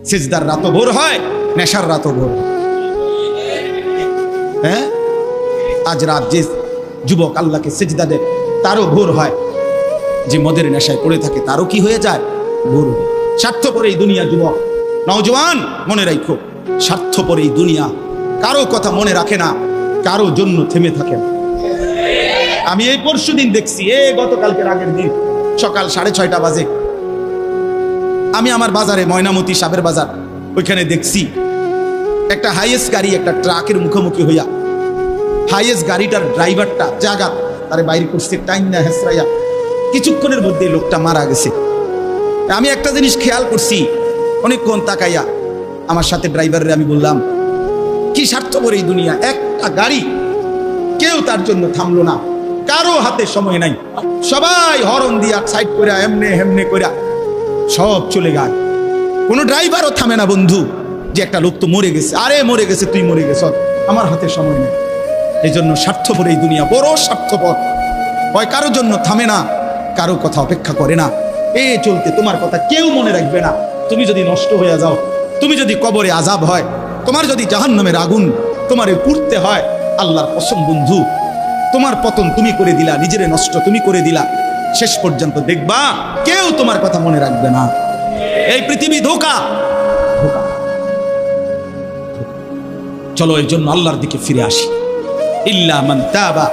সিজদার রাতও ভোর হয়, নেশার রাতও ভোর হয়। হ্যাঁ, আজ রাত যে যুবক আল্লাহকে সিজদা দেয় তারও ভোর হয়, যে মদের নেশায় পড়ে থাকে তারও কি হয়ে যায়, ভোর হয়। স্বার্থপর এই দুনিয়া যুবক, নওজওয়ান মনে রাখো, স্বার্থপর এই দুনিয়া, কারো কথা মনে রাখে না, কারো জন্য থেমে থাকে না। আমি এই পরশুদিন দেখছি, গতকালকের আগের দিন সকাল 6:30 বাজে আমি আমার বাজারে, ময়নামতি সাবের বাজার, ওইখানে দেখছি একটা হাইয়েস্ট গাড়ি একটা ট্রাকের মুখোমুখি হইয়া, হাইয়েস্ট গাড়িটার ড্রাইভারটা জায়গা তারে বাইরে করছে, টাইম না হেসরাইয়া, কিছুক্ষণের মধ্যে লোকটা মারা গেছে। আমি একটা জিনিস খেয়াল করছি, অনেকক্ষণ তাকাইয়া আমার সাথে ড্রাইভারের আমি বললাম, কি স্বার্থপর এই দুনিয়া, একটা গাড়ি কেউ তার জন্য থামলো না, কারো হাতে সময় নাই, সবাই হরন দিয়া সাইড করে এমনে হেমনে করে সব চলে গেল, কোনো ড্রাইভারও থামে না বন্ধু, যে একটা লোক তো মরে গেছে, আরে মরে গেছে, তুই মরে গেছ, আমার হাতে সময় নেই। এই জন্য স্বার্থপর এই দুনিয়া, বড় স্বার্থপর, হয় কারো জন্য থামে না, কারো কথা অপেক্ষা করে না, চলতে তোমার কথা কেউ মনে রাখবে না। তুমি যদি নষ্ট হয়ে যাও, তুমি যদি কবরে আযাব হয়, তোমার যদি জাহান্নামের আগুন তোমারে পুড়তে হয়, আল্লাহর কসম বন্ধু, তোমার পতন তুমি করে দিলা, নিজেরে নষ্ট তুমি করে দিলা, শেষ পর্যন্ত দেখবা কেউ তোমার কথা মনে রাখবে না। এই পৃথিবী ধোঁকা। চলো এর জন্য আল্লাহর দিকে ফিরে আসি। ইল্লা মান তাবা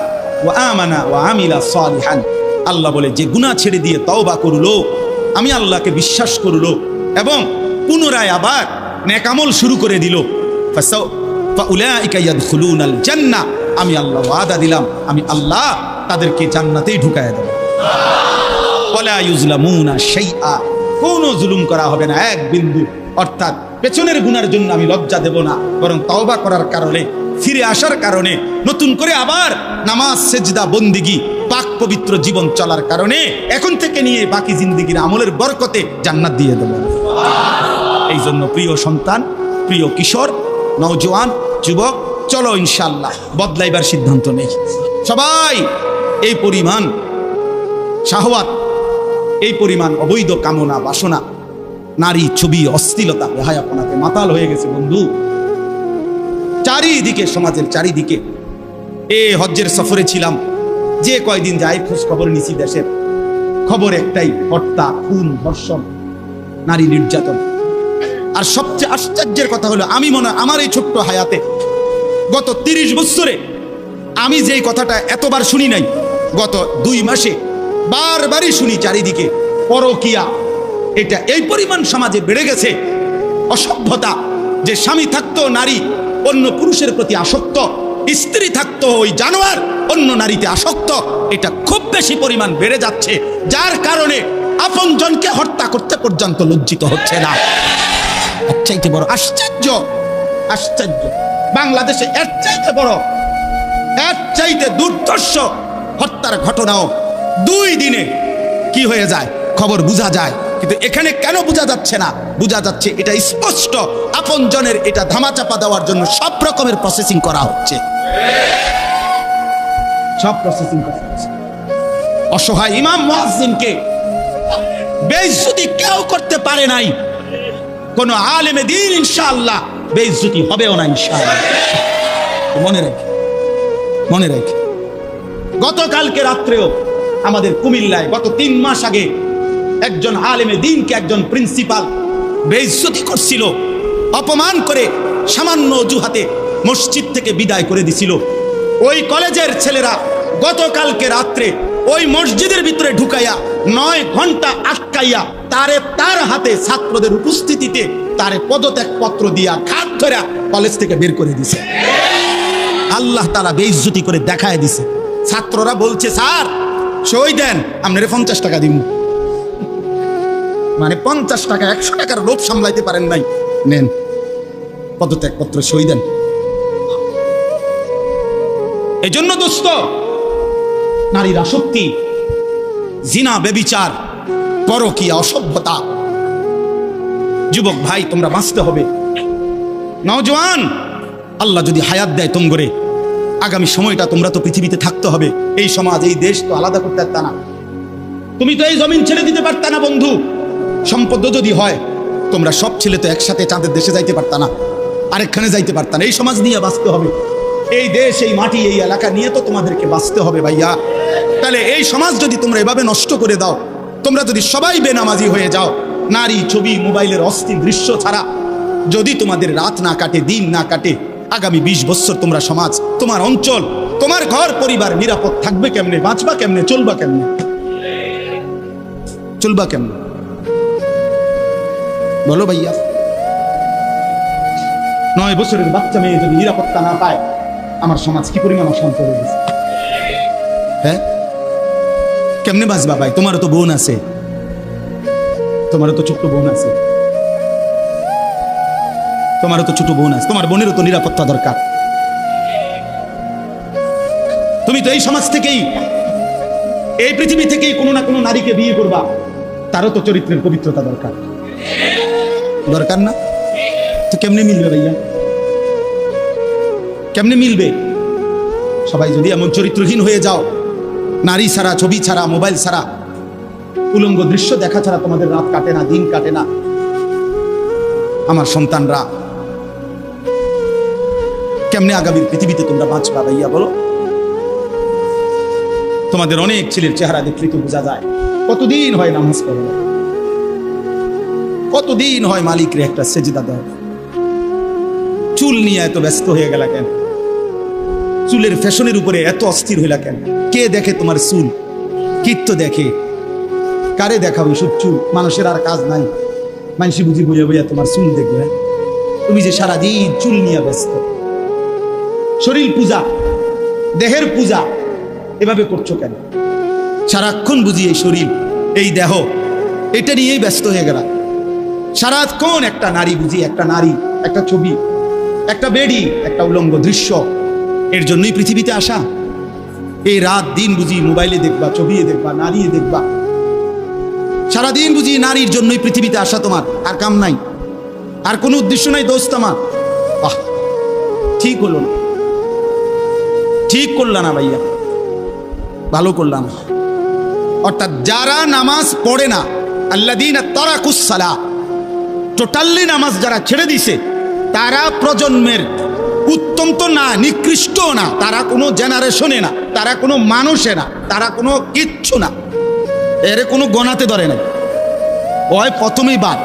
ওয়া আমানা ওয়া আমিলা সালিহান, আল্লাহ বলে যে গুনাহ ছেড়ে দিয়ে তওবা করলো, আমি আল্লাহকে বিশ্বাস করলো এবং পুনরায় আবার নেক আমল শুরু করে দিল, ফাউলাইকা ইয়াদখুলুনাল জান্নাহ, আমি আল্লাহ ওয়াদা দিলাম, আমি আল্লাহ তাদেরকে জান্নাতেই ঢুকায়া দেব। ওয়ালা ইউজলামুনা শাইআ, কোনো জুলুম করা হবে না এক বিন্দু, অর্থাৎ পেছনের গুনার জন্য আমি লজ্জা দেব না, বরং তওবা করার কারণে, ফিরে আসার কারণে, নতুন করে আবার নামাজ সেজদা বন্দিগি পাক পবিত্র জীবন চলার কারণে এখন থেকে নিয়ে বাকি জিন্দেগির আমলের বরকতে জান্নাত দিয়ে দেব। এই জন্য প্রিয় সন্তান, প্রিয় কিশোর, নওজোয়ান, যুবক, চলো ইনশাআল্লাহ বদলাইবার সিদ্ধান্ত নেই। সবাই এই পরিমাণ শাহওয়াত, এই পরিমাণ অবৈধ কামনা বাসনা, নারী ছবি, অশ্লীলতা, বেহায়াপনাতে মাতাল হয়ে গেছে বন্ধু চারিদিকে, সমাজের চারিদিকে। হজ্জের সফরে ছিলাম, যে কয়দিন যাই খোঁজ খবর নিছি, দেশের খবর একটাই, হত্যা, খুন, ধর্ষণ, নারী নির্যাতন। আর সবচেয়ে আশ্চর্যের কথা হলো, আমি মনে হয় আমার এই ছোট্ট হায়াতে গত 30 বছরে আমি যে কথাটা এতবার শুনি নাই, গত 2 মাসে বারবারই শুনি চারিদিকে পরকিয়া। এটা এই পরিমাণ সমাজে বেড়ে গেছে, অসভ্যতা, যে স্বামী থাকতো নারী অন্য পুরুষের প্রতি আসক্ত, স্ত্রী থাকতো ওই জানোয়ার অন্য নারীতে আসক্ত, এটা খুব বেশি পরিমাণ বেড়ে যাচ্ছে, যার কারণে আপনজনকে হত্যা করতে পর্যন্ত লজ্জিত হচ্ছে না। এর চাইতে বড় আশ্চর্য, আশ্চর্য বাংলাদেশে এর চাইতে বড়, এর চাইতে দুর্ধর্ষ হত্যার ঘটনাও 2 দিনে কি হয়ে যায় খবর বোঝা যায়, কিন্তু এখানে কেন বোঝা যাচ্ছে না? বোঝা যাচ্ছে এটা স্পষ্ট, আপনজনের এটা ধামাচাপা দেওয়ার জন্য সব রকমের প্রসেসিং করা হচ্ছে, সব প্রসেসিং করা হচ্ছে। অসহায় ইমাম মুয়াজ্জিনকে বেইজ্জতি কেউ করতে পারে নাই, কোন আলেমে দ্বীন ইনশাআল্লাহ বেইজ্জতি হবেও না ইনশাআল্লাহ। মনে রেখে, মনে রেখে, গতকালকে রাত্রেও আমাদের কুমিল্লায় গত 3 মাস আগে একজন আলেমে দ্বীনকে একজন প্রিন্সিপাল বেইজ্জতি করছিল, অপমান করে সামান্য অজুহাতে মসজিদ থেকে বিদায় করে দিছিল। ওই কলেজের ছেলেরা গতকালকে রাত্রে ওই মসজিদের ভিতরে ঢুকাইয়া 9 ঘন্টা আটকাইয়া তার হাতে ছাত্রদের উপস্থিতিতে তারে পদত্যাগ পত্র দিয়া ঘাট ধরে কলেজ থেকে বের করে দিছে। আল্লাহ তাআলা বেইজ্জতি করে দেখায় দিছে। ছাত্ররা বলছে, স্যার সই দেন, আপনারে 50 টাকা দিব। মানে 50 টাকা, 100 টাকার লোভ সামলাইতে পারেন নাই, নেন পদত্যাগ পত্র, সই দেন। এই জন্য দোস্ত, নারীর আসক্তি, জিনা, বেবিচার, পরকীয়া, অসভ্যতা, যুবক ভাই তোমরা বাঁচতে হবে। নওজওয়ান, আল্লাহ যদি হায়াত দেয় তোমরে, আগামী সময়টা তোমরা তো পৃথিবীতে থাকতে হবে। এই সমাজ, এই দেশ তো আলাদা করতে পারতা না, তুমি তো এই জমিন ছেড়ে দিতে পারতা না বন্ধু। সম্পদ যদি হয় তোমরা সব ছেলে তো একসাথে চাঁদের দেশে যাইতে পারতা না, আরেকখানে যাইতে পারতা না। এই সমাজ নিয়ে বাঁচতে হবে, এই দেশ, এই মাটি, এই এলাকা নিয়ে তো তোমাদেরকে বাঁচতে হবে ভাইয়া। তাহলে এই সমাজ যদি তোমরা এভাবে নষ্ট করে দাও, তোমরা যদি সবাই বেনামাজি হয়ে যাও, নারী, ছবি, মোবাইলের অস্থির দৃশ্য ছাড়া যদি তোমাদের রাত না কাটে, দিন না কাটে, আগামী 20 বছর তোমরা সমাজ, তোমার অঞ্চল, তোমার ঘর পরিবার নিরাপদ থাকবে কেমনে? বাঁচবা কেমনে? চলবা কেমনে? চলবা কেমনে বলো ভাইয়া? 9 বছরের বাচ্চা মেয়ে যদি নিরাপত্তা না পায়, আমার সমাজ কি পরিমাণ অশান্ত হয়ে গেছে। হ্যাঁ, কেমনে বাঁচবা ভাই? তোমারও তো বোন আছে, তোমারও তো ছোট্ট বোন আছে, তোমারও তো ছোট বোন আছে, তোমার বোনেরও তো নিরাপত্তা দরকার। তুমি তো এই সমাজ থেকেই, এই পৃথিবী থেকেই কোনো না কোনো নারীকে বিয়ে করবা, তারও তো চরিত্রের পবিত্রতা দরকার, দরকার না? তো কেমনে মিলবে ভাইয়া? কেমনে মিলবে? সবাই যদি এমন চরিত্রহীন হয়ে যাও, নারী ছাড়া, ছবি ছাড়া, মোবাইল ছাড়া, উলঙ্গ দৃশ্য দেখা ছাড়া তোমাদের রাত কাটে না, দিন কাটে না, আমার সন্তানরা কেমনে আগামীর পৃথিবীতে তোমরা বাঁচবা ভাইয়া বলো? তোমাদের অনেক ছেলের চেহারা দেখলে তো বোঝা যায় কতদিন হয় নামাজ পড়ে, কতদিন হয় মালিকরে একটা সেজদা দেয়। চুল নিয়ে এত ব্যস্ত হয়ে গেল কেন? চুলের ফ্যাশনের উপরে এত অস্থির হইলা কেন? কে দেখে তোমার চুল? কীর্ত দেখে? কারে দেখাবো সব চুল? মানুষের আর কাজ নাই, মানুষ বুঝি বইয়া বইয়া তোমার চুল দেখবে। তুমি যে সারাদিন চুল নিয়ে ব্যস্ত, শরীর পূজা, দেহের পূজা এভাবে করছো কেন? সারাক্ষণ বুঝি এই শরীর, এই দেহ, এটা নিয়েই ব্যস্ত হয়ে গেল। সারাক্ষণ একটা নারী বুঝি, একটা নারী, একটা ছবি, একটা বেডি, একটা উলঙ্গ দৃশ্য, এর জন্যই পৃথিবীতে আসা। এই রাত দিন বুঝি মোবাইলে দেখবা, ছবি দেখবা, নারী দেখবা, সারাদিন বুঝি নারীর জন্যই পৃথিবীতে আসা। তোমার আর কাম নাই, আর কোনো উদ্দেশ্য নাই দোস্ত আমার। ঠিক হলো না, ঠিক করলা না ভাইয়া, ভালো করলাম। অর্থাৎ যারা নামাজ পড়ে না, আল্লাযীনা তারাকুস সালাহ, টোটালি নামাজ যারা ছেড়ে দিছে, তারা প্রজন্মের উত্তম তো না, নিকৃষ্ট না, তারা কোনো জেনারেশনে না, তারা কোনো মানুষে না, তারা কোনো কিচ্ছু না, এর কোনো গণাতে ধরে নাই। ওই প্রথমেই বাদ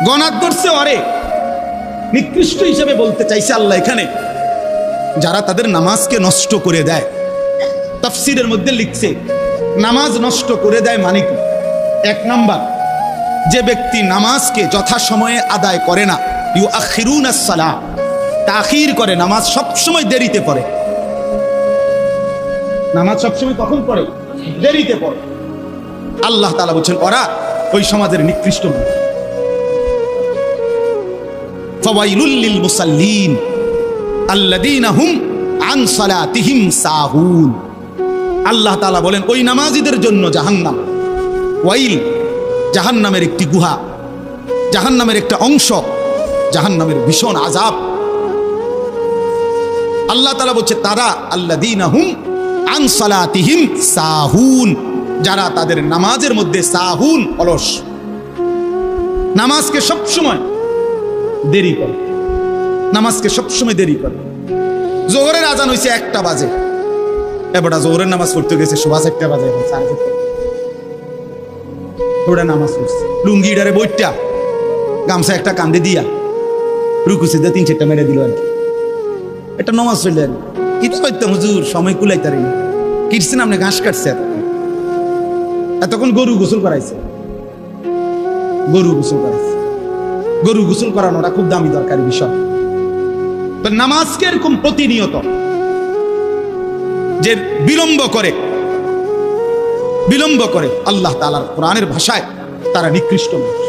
গণাত ধরছে, অরে নিকৃষ্ট হিসেবে বলতে চাইছে আল্লাহ এখানে যারা তাদের নামাজকে নষ্ট করে দেয়। তাফসীরের মধ্যে লিখছে নামাজ নষ্ট করে দেয় মানে কি? 1 নাম্বার, যে ব্যক্তি নামাজকে যথাসময়ে আদায় করে না, ইউআখিরুনাস সালাহ, তাখির করে, নামাজ সবসময় দেরিতে পড়ে। নামাজ সবসময় কখন পড়ে? দেরিতে পড়ে। আল্লাহ তাআলা বলছেন ওরা ওই সমাজের নিকৃষ্ট মানুষ। ফাওয়াইলুল লিল মুসাল্লিন আল্লাযীনা হুম আন সালাতিহিম সাহুন। আল্লাহ তাআলা বলেন ওই নামাজীদের জন্য জাহান্নাম। ওয়াইল, জাহান্নামের একটি গুহা, জাহান্নামের একটা অংশ, জাহান্নামের ভীষণ আযাব। আল্লাহ তাআলা বলছে তারা আল্লাযীনা হুম আন সালাতিহিম সাহুন, যারা তাদের নামাজের মধ্যে সাহুন, অলস, নামাজকে সবসময় দেরি করে, নামাজকে সবসময় দেরি করে। জোহরের আজান হইছে 1টা বাজে, এবারে জোহরের নামাজ পড়তে গেছে 1:15 বাজে, ওরা নামাজ পড়ছে লুঙ্গিটারে বইটা গামছা একটা কান্দে দিয়া রুকুছে দিয়ে 3-4টা মেরে দিল আর কি। এটা নামাজ পড়লেন কি করতাম হুজুর, সময় কুলাইতারি না, কিরছেন আপনি ঘাস কাটছে, এতক্ষণ গরু গোসল করাইছে, গরু গোসল করাইছে। গরু গোসল করানোটা খুব দামি দরকারি বিষয়। তো নামাজকে এরকম প্রতিনিয়ত যে বিলম্ব করে আল্লাহ তাআলার কোরআনের ভাষায় তারা নিকৃষ্ট মানুষ,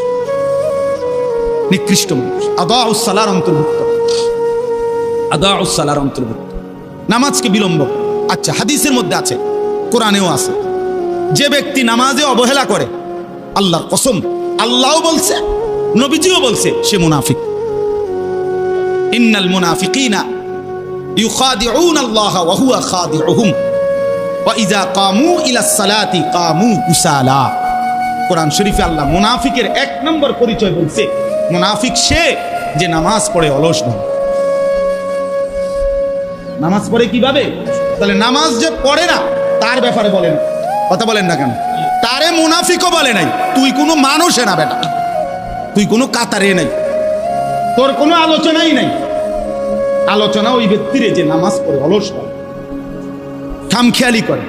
নিকৃষ্ট মানুষ। আদাউস সালার অন্তর্ভুক্ত, আদাউস সালার অন্তর্ভুক্ত নামাজকে বিলম্ব। আচ্ছা, হাদিসের মধ্যে আছে, কোরআনেও আছে, যে ব্যক্তি নামাজে অবহেলা করে, আল্লাহর কসম, আল্লাহও বলছে, নবীজিও বলছে, সে মুনাফিক। ইন্নাল মুনাফিকিনা ইউখাদিউনা আল্লাহ ওয়া হুয়া খাদিউহুম ওয়া ইযা কামু ইলাস সালাতি কামু কুসালা। কোরআন শরীফে আল্লাহ মুনাফিকের 1 নম্বর পরিচয় বলছে, মুনাফিক সে যে নামাজ পড়ে অলস ভাবে। নামাজ পড়ে কিভাবে? তাহলে নামাজ যে পড়ে না তার ব্যাপারে বলেন, কথা বলেন না কেন? তারে মুনাফিকও বলে নাই। তুই কোনো মানুষে না বেটা, তুই কোনো কাতারে নাই, তোর কোনো আলোচনাই নাই। আলোচনা ওই ব্যক্তিরে যে নামাজ পড়ে অলস হয়, খামখেয়ালি করে,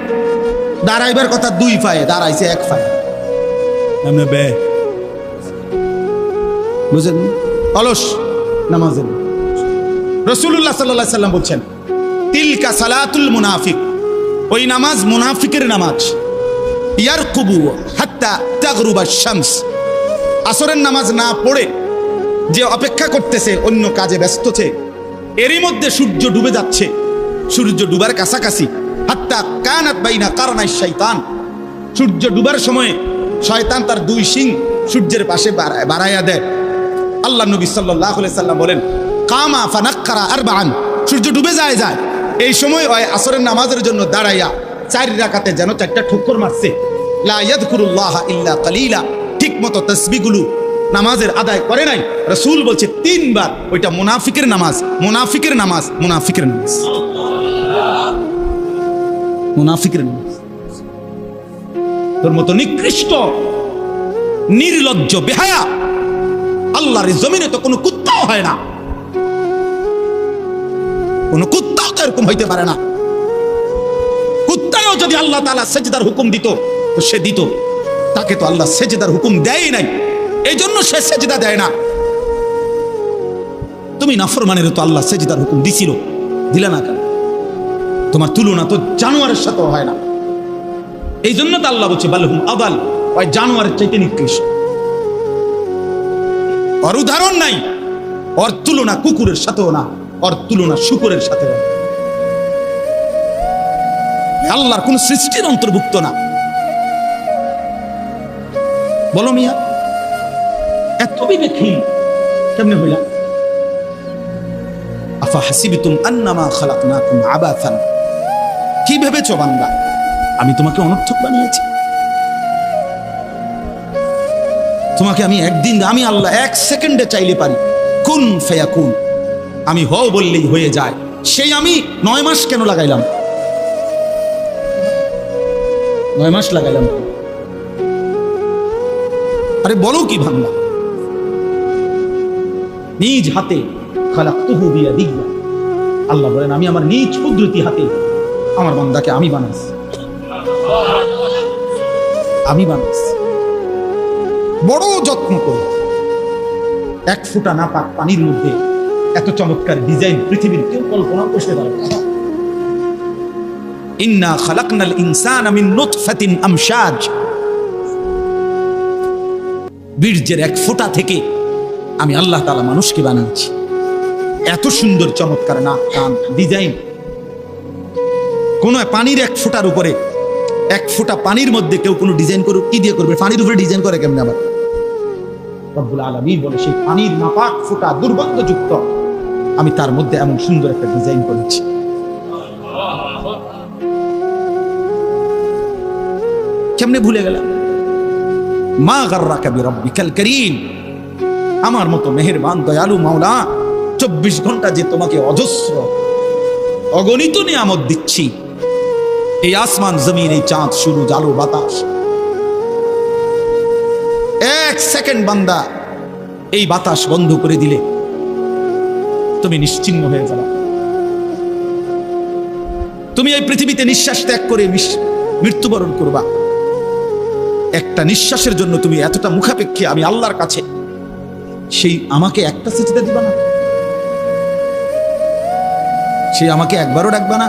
দাঁড়াইবার কথা 2 পায়ে দাঁড়াইছে 1 পায়ে, বুঝলেন? অলস নামাজে। রাসূলুল্লাহ সাল্লাল্লাহু আলাইহি সাল্লাম বলছেন, তিলকা সালাতুল মুনাফিক, ওই নামাজ মুনাফিকের নামাজ। ইয়ারকুবু হাত্তা তাগরুবা শামস, আসরের নামাজ না পড়ে যে অপেক্ষা করতেছে, অন্য কাজে ব্যস্ত আছে, এরই মধ্যে সূর্য ডুবে যাচ্ছে, সূর্য ডুবার কাছাকাছি। হাত্তা কানাত বাইনা কারনাই শাইতান, সূর্য ডুবার সময় শয়তান তার 2 শিং সূর্যের পাশে বাড়াইয়া দেয়। আল্লাহ নবী সাল্লাল্লাহু আলাইহি সাল্লাম বলেন, কামা ফানাক্কারা আরবাআন, সূর্য ডুবে যায়। এই সময় ওই আসরের নামাজের জন্য দাঁড়াইয়া 4 রাকাতে যেন 4টা ঠোক্কর মারছে। লা ইয়াযকুরুল্লাহ ইল্লা কালিলা, ঠিক মতো তাসবিহগুলো নামাজের আদায় করে নাই। রাসূল বলছে 3 বার, ওইটা মুনাফিকের নামাজ, মুনাফিকের নামাজ, মুনাফিকের নামাজ, মুনাফিকের নামাজ। তোর মতো নিকৃষ্ট, নির্লজ্জ, বেহায়া আল্লাহর জমিনে তো কোনো কুত্তাও হয় না, কোন কুত্তাও তো এরকম হইতে পারে না। কুত্তাও যদি আল্লাহ তাআলা সেজদার হুকুম দিত তো সে দিত, তাকে তো আল্লাহ সেজদার হুকুম দেয় নাই, এই জন্য সে সেজদা দেয় না। তুমি নাফরমানের তো আল্লাহ সেজদার হুকুম দিছিল, দিলা না কেন? তোমার তুলনা তো জানোয়ারের সাথে হয় না, এই জন্য তো আল্লাহ বলছে বালহুম আদাল, ওই জানোয়ারের চাইতে নিকৃষ্ট। ওর উদাহরণ নাই, ওর তুলনা কুকুরের সাথেও না, ওর তুলনা শুকরের সাথে না। আল্লাহর কোন সৃষ্টির অন্তর্ভুক্ত না। বলো মিয়া, এত বিবেকহীন কেমনে হইলা? আফা হাসিবতুম আন্নামা খালাকনাকুম আবাসান, কি ভেবেছো বান্দা আমি তোমাকে অনর্থক বানিয়েছি? তোমাকে আমি একদিন, আমি আল্লাহ 1 সেকেন্ডে চাইলে পারি, কুন ফায়াকুন, আমি হও বললেই হয়ে যায়। সেই আমি 9 মাস কেন লাগাইলাম? 9 মাস লাগাইলাম, আরে বলো কি ভাঙলা? নিজ হাতে খালাকতুহু বিয়াদিয়া, আল্লাহ বলেন আমি আমার নিজ কুদরতি হাতে আমার বান্দাকে আমি বানাইছি, আমি বানাইছি বড় যত্ন করে। 1 ফোঁটা নাপাক পানির মধ্যে এত চমৎকার ডিজাইন পৃথিবীর কেউ কল্পনা করতে পারে না। ইন্না খালাকনাল ইনসানা মিন নুতফাতিন আমশাজ, বীর্যের 1 ফোঁটা থেকে আমি আল্লাহ তাআলা মানুষকে বানিয়েছি। এত সুন্দর চমৎকার নাক, কান, ডিজাইন। কোন পানির 1 ফোঁটার উপরে, 1 ফোঁটা পানির মধ্যে কেউ কোনো ডিজাইন করুক, কি দিয়ে করবে? পানির উপরে ডিজাইন করে কেমনে? আবার রব্বুল আলামিন বলে সেই পানির নাপাক ফোঁটা দুর্গন্ধযুক্ত, আমি তার মধ্যে এমন সুন্দর একটা ডিজাইন করেছি। কেমনে ভুলে গেলাম? মা গাররাকা বিরাব্বিকাল কারীম, আমার মতো মেহেরবান দয়ালু মাওলা 24 ঘন্টা যে তোমাকে অজস্র অগণিত নিয়ামত দিচ্ছি, এই আসমান জমিন, এই চাঁদ, সূর্য, আলো, বাতাস, 1 সেকেন্ড বান্দা এই বাতাস বন্ধ করে দিলে তুমি নিশ্চিহ্ন হয়ে যাবে। তুমি এই পৃথিবীতে নিঃশ্বাস ত্যাগ করে মৃত্যুবরণ করবা। একটা নিঃশ্বাসের জন্য তুমি এতটা মুখাপেক্ষী আমি আল্লাহর কাছে, সেই আমাকে একটা সিজদা দিবা না? সে আমাকে একবারও ডাকবা না?